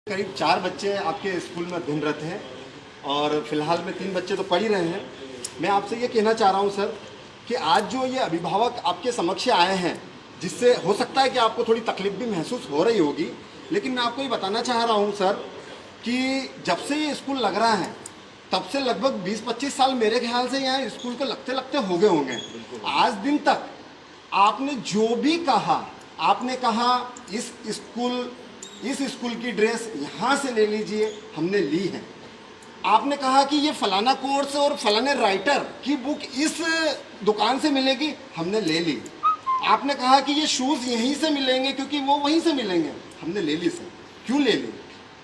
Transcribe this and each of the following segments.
करीब 4 बच्चे आपके स्कूल में अध्ययनरत हैं और फिलहाल में 3 बच्चे तो पढ़ ही रहे हैं। मैं आपसे ये कहना चाह रहा हूँ सर कि आज जो ये अभिभावक आपके समक्ष आए हैं, जिससे हो सकता है कि आपको थोड़ी तकलीफ भी महसूस हो रही होगी, लेकिन मैं आपको ये बताना चाह रहा हूँ सर कि जब से ये स्कूल लग रहा है तब से लगभग 20-25 साल मेरे ख्याल से यहाँ स्कूल को लगते लगते हो गए होंगे। आज दिन तक आपने जो भी कहा, आपने कहा इस स्कूल की ड्रेस यहाँ से ले लीजिए, हमने ली है। आपने कहा कि ये फलाना कोर्स और फलाने राइटर की बुक इस दुकान से मिलेगी, हमने ले ली। आपने कहा कि ये शूज़ यहीं से मिलेंगे क्योंकि वो वहीं से मिलेंगे, हमने ले ली सर। क्यों ले ली?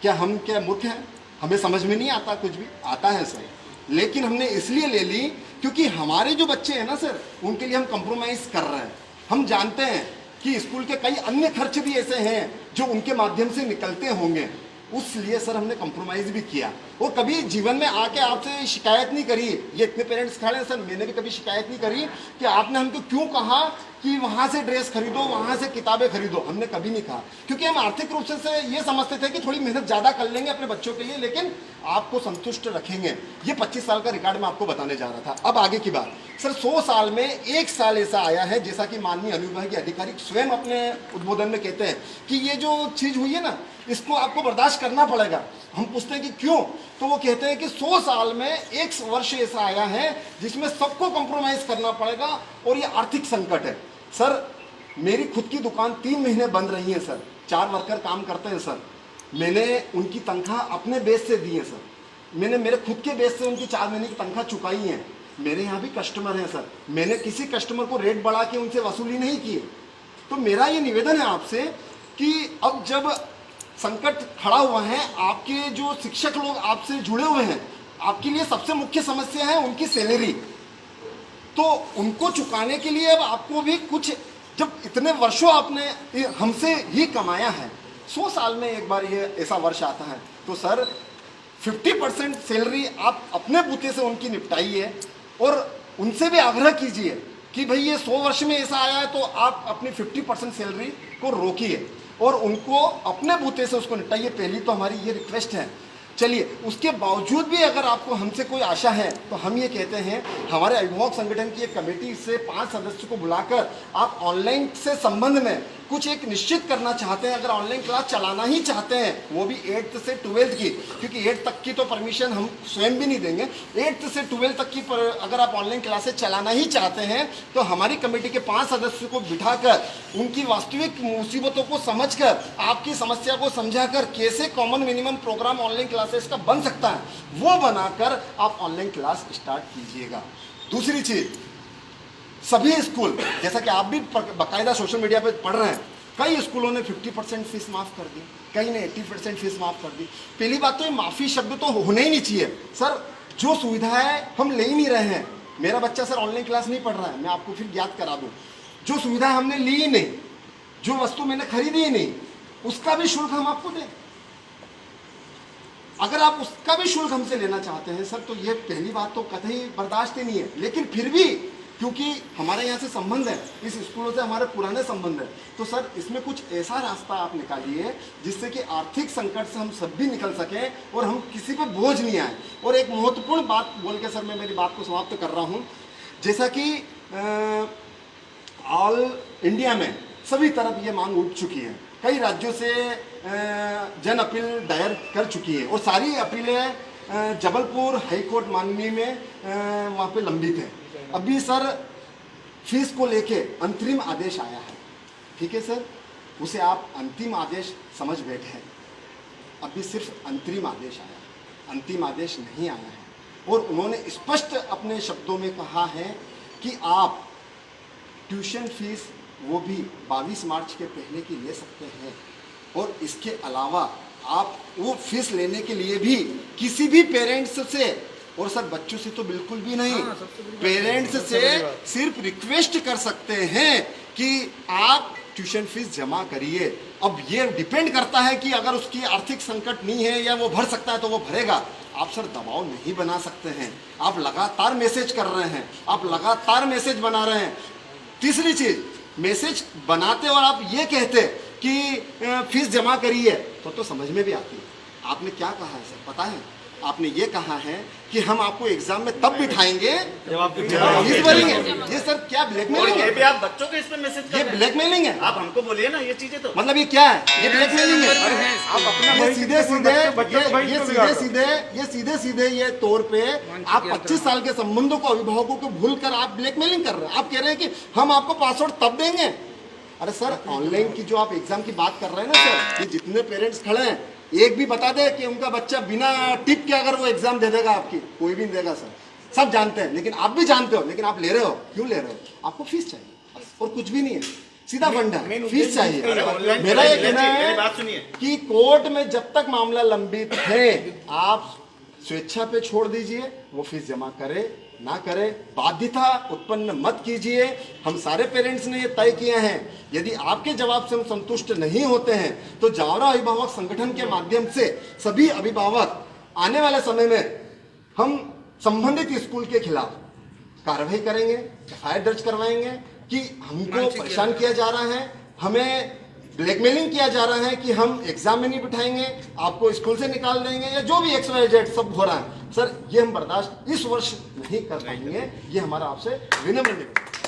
क्या हम मूर्ख हैं? हमें समझ में नहीं आता? कुछ भी आता है सर, लेकिन हमने इसलिए ले ली क्योंकि हमारे जो बच्चे हैं ना सर, उनके लिए हम कंप्रोमाइज़ कर रहे हैं। हम जानते हैं कि स्कूल के कई अन्य खर्च भी ऐसे हैं जो उनके माध्यम से निकलते होंगे, उसलिए सर हमने कंप्रोमाइज़ भी किया। और कभी जीवन में आके आपसे शिकायत नहीं करी। ये इतने पेरेंट्स खड़े हैं सर, मैंने भी कभी शिकायत नहीं करी कि आपने हमको क्यों कहा कि वहाँ से ड्रेस खरीदो, वहाँ से किताबें खरीदो। हमने कभी नहीं कहा, क्योंकि हम आर्थिक रूप से ये समझते थे कि थोड़ी मेहनत ज़्यादा कर लेंगे अपने बच्चों के लिए, लेकिन आपको संतुष्ट रखेंगे। ये 25 साल का रिकॉर्ड मैं आपको बताने जा रहा था। अब आगे की बात सर, 100 साल में एक साल ऐसा आया है, जैसा कि माननीय अनुविभागीय अधिकारी स्वयं अपने उद्बोधन में कहते हैं कि ये जो चीज़ हुई है ना, इसको आपको बर्दाश्त करना पड़ेगा। हम पूछते हैं कि क्यों, तो वो कहते हैं कि 100 साल में एक वर्ष ऐसा आया है जिसमें सबको कंप्रोमाइज़ करना पड़ेगा और ये आर्थिक संकट है। सर मेरी खुद की दुकान 3 महीने बंद रही है सर, 4 वर्कर काम करते हैं सर। मैंने उनकी तनख्वाह अपने बेस से दी है सर, मैंने मेरे खुद के बेस से उनकी 4 महीने की तनख्वाह चुकाई है। मेरे यहाँ भी कस्टमर हैं सर, मैंने किसी कस्टमर को रेट बढ़ा के उनसे वसूली नहीं की है। तो मेरा ये निवेदन है आपसे कि अब जब संकट खड़ा हुआ है, आपके जो शिक्षक लोग आपसे जुड़े हुए हैं, आपके लिए सबसे मुख्य समस्या है उनकी सैलरी। तो उनको चुकाने के लिए अब आपको भी कुछ, जब इतने वर्षों आपने हमसे ही कमाया है, 100 साल में एक बार ये ऐसा वर्ष आता है, तो सर 50% सैलरी आप अपने बूते से उनकी निपटाइए और उनसे भी आग्रह कीजिए कि भाई ये 100 वर्ष में ऐसा आया है तो आप अपनी 50% सैलरी को रोकिए और उनको अपने बूते से उसको निपटाइए। पहली तो हमारी ये रिक्वेस्ट है। चलिए, उसके बावजूद भी अगर आपको हमसे कोई आशा है तो हम ये कहते हैं, हमारे अभिभावक संगठन की एक कमेटी से 5 सदस्यों को बुलाकर आप ऑनलाइन से संबंध में कुछ एक निश्चित करना चाहते हैं। अगर ऑनलाइन क्लास चलाना ही चाहते हैं, वो भी 8th से 12th की, क्योंकि 8th तक की तो परमिशन हम स्वयं भी नहीं देंगे, 8th से 12th तक की अगर आप ऑनलाइन क्लासेस चलाना ही चाहते हैं तो हमारी कमेटी के 5 सदस्यों को बिठाकर उनकी वास्तविक मुसीबतों को समझकर, आपकी समस्या को समझाकर कैसे common minimum programme online classes का बन सकता है, वो बनाकर आप ऑनलाइन क्लास स्टार्ट कीजिएगा। दूसरी चीज, सभी स्कूल, जैसा कि आप भी बाकायदा सोशल मीडिया पे पढ़ रहे हैं, कई स्कूलों ने 50% फीस माफ़ कर दी, कई ने 80% फीस माफ़ कर दी। पहली बात तो ये माफ़ी शब्द तो होने ही नहीं चाहिए सर। जो सुविधा है हम ले ही नहीं रहे हैं। मेरा बच्चा सर ऑनलाइन क्लास नहीं पढ़ रहा है, मैं आपको फिर याद करा दूँ। जो सुविधा हमने ली ही नहीं, जो वस्तु मैंने खरीदी ही नहीं, उसका भी शुल्क हम आपको दें। अगर आप उसका भी शुल्क हमसे लेना चाहते हैं सर, तो ये पहली बात तो कतई बर्दाश्त ही नहीं है। लेकिन फिर भी क्योंकि हमारे यहाँ से संबंध है, इस स्कूलों से हमारे पुराने संबंध है, तो सर इसमें कुछ ऐसा रास्ता आप निकालिए जिससे कि आर्थिक संकट से हम सब भी निकल सकें और हम किसी पे बोझ नहीं आए। और एक महत्वपूर्ण बात बोल के सर मैं मेरी बात को समाप्त कर रहा हूँ। जैसा कि ऑल इंडिया में सभी तरफ ये मांग उठ चुकी है, कई राज्यों से जन अपील दायर कर चुकी है और सारी अपीलें जबलपुर हाईकोर्ट माननीय में वहाँ पे लंबित है। अभी सर फीस को लेके अंतरिम आदेश आया है, ठीक है सर, उसे आप अंतिम आदेश समझ बैठे हैं। अभी सिर्फ अंतरिम आदेश आया है, अंतिम आदेश नहीं आया है। और उन्होंने स्पष्ट अपने शब्दों में कहा है कि आप ट्यूशन फीस वो भी 22 मार्च के पहले की ले सकते हैं। और इसके अलावा आप वो फीस लेने के लिए भी किसी भी पेरेंट्स से, और सर बच्चों से तो बिल्कुल भी नहीं, पेरेंट्स से सिर्फ रिक्वेस्ट कर सकते हैं कि आप ट्यूशन फीस जमा करिए। अब ये डिपेंड करता है कि अगर उसकी आर्थिक संकट नहीं है या वो भर सकता है तो वो भरेगा। आप सर दबाव नहीं बना सकते हैं। आप लगातार मैसेज कर रहे हैं, आप लगातार मैसेज बना रहे हैं। तीसरी चीज, मैसेज बनाते और आप ये कहते कि फीस जमा करी है तो समझ में भी आती है। आपने क्या कहा है सर पता है? आपने ये कहा है कि हम आपको एग्जाम में तब बिठाएंगे जब आप फीस भरेंगे। ये सर क्या ब्लैकमेलिंग है? ये भी आप बच्चों को इस पे मैसेज कर ये रहे हैं। ब्लैकमेलिंग है। आप हमको बोलिए ना ये चीजें तो मतलब ये क्या है? ये ब्लैकमेलिंग है। आप अपना ये भविष्य सीधे सीधे बच्चों का भविष्य ये को सीधे बिगाड़ रहे हो। सीधे ये सीधे सीधे ये तौर पे आप 25 साल के संबंधों को अभिभावकों को भूल कर आप ब्लैकमेलिंग कर रहे हैं। आप कह रहे हैं कि हम आपको पासवर्ड तब देंगे। अरे सर ऑनलाइन की जो आप एग्जाम की बात कर रहे हैं ना सर, ये जितने पेरेंट्स खड़े हैं एक भी बता दे कि उनका बच्चा बिना टिप के अगर वो एग्जाम दे देगा आपकी, कोई भी नहीं देगा सर। सब जानते हैं, लेकिन आप भी जानते हो, लेकिन आप ले रहे हो। क्यों ले रहे हो? आपको फीस चाहिए और कुछ भी नहीं है, सीधा फंडा है, फीस चाहिए। मेरा ये कहना मेरी बात है सुनिए। कि कोर्ट में जब तक मामला लंबित है आप स्वेच्छा पे छोड़ दीजिए, वो फीस जमा करे ना करे, बाध्यता उत्पन्न मत कीजिए। हम सारे पेरेंट्स ने ये तय किए हैं, यदि आपके जवाब से हम संतुष्ट नहीं होते हैं तो जावरा अभिभावक संगठन के माध्यम से सभी अभिभावक आने वाले समय में हम संबंधित स्कूल के खिलाफ कार्रवाई करेंगे, एफआईआर दर्ज करवाएंगे कि हमको परेशान किया जा रहा है, हमें ब्लैकमेलिंग किया जा रहा है कि हम एग्जाम में नहीं बिठाएंगे, आपको स्कूल से निकाल देंगे, या जो भी XYZ सब हो रहा है। सर ये हम बर्दाश्त इस वर्ष नहीं कर पाएंगे, ये हमारा आपसे विनम्र निवेदन है।